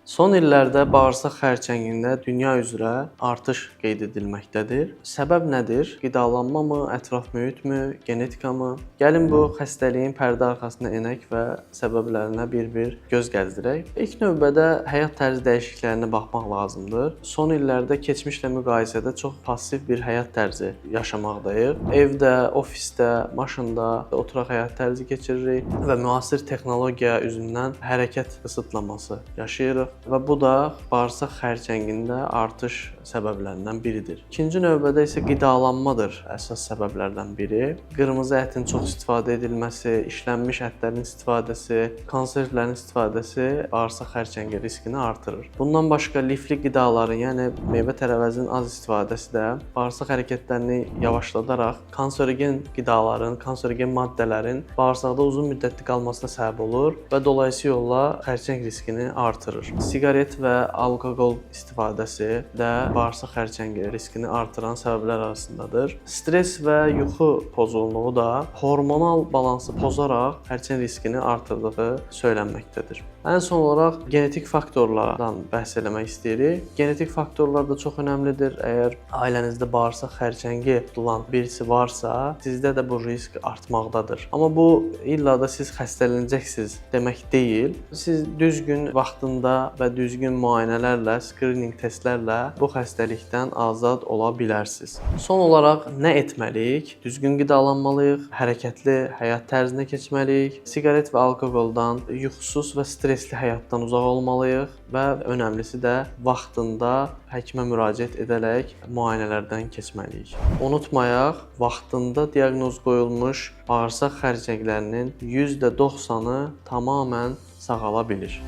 Son illərdə bağırsaq xərçəngində dünya üzrə artış qeyd edilməkdədir. Səbəb nədir? Qidalanma mı, ətraf mühit mi, genetika mı? Gəlin bu xəstəliyin pərdə arxasına enək və səbəblərinə bir-bir göz gəzdirək. İlk növbədə həyat tərzi dəyişikliklərinə baxmaq lazımdır. Son illərdə keçmişlə müqayisədə çox passiv bir həyat tərzi yaşamaqdayıq. Evdə, ofisdə, maşında oturaq həyat tərzi keçiririk və müasir texnologiya üzündən hərəkət qısıtlaması yaşayırıq. Və bu da bağırsaq xərçəngində artış səbəblərindən biridir. İkinci növbədə isə qidalanmadır əsas səbəblərdən biri. Qırmızı ətin çox istifadə edilməsi, işlənmiş ətlərin istifadəsi, konservlərin istifadəsi bağırsaq xərçəngi riskini artırır. Bundan başqa lifli qidaların, yəni meyvə-tərəvəzin az istifadəsi də bağırsaq hərəkətlərini yavaşladaraq kanserogen qidaların, kanserogen maddələrin bağırsaqda uzun müddətli qalmasına səbəb olur və dolayısı yolla xərçəng riskini artırır. Siqaret və alkoqol istifadəsi də bağırsaq xərçəngi riskini artıran səbəblər arasındadır. Stress və yuxu pozğunluğu da hormonal balansı pozaraq xərçəng riskini artırdığı söylənməkdədir. Ən son olaraq genetik faktorlardan bəhs eləmək istəyirik. Genetik faktorlar da çox önəmlidir. Əgər ailənizdə bağırsaq xərçəngi tutulan birisi varsa, sizdə də bu risk artmaqdadır. Amma bu illa da siz xəstələnəcəksiniz demək deyil. Siz düzgün vaxtında və düzgün müayinələrlə, skrining testlərlə bu xəstəlikdən azad ola bilərsiniz. Son olaraq nə etməliyik? Düzgün qidalanmalıyıq, hərəkətli həyat tərzinə keçməliyik, siqaret və alkoqoldan, yuxusuz və stressli həyatdan uzaq olmalıyıq və önəmlisi də vaxtında həkimə müraciət edərək müayinələrdən keçməliyik. Unutmayaq, vaxtında diaqnoz qoyulmuş bağırsaq xərçənglərinin %90-ı tamamilə sağala bilir.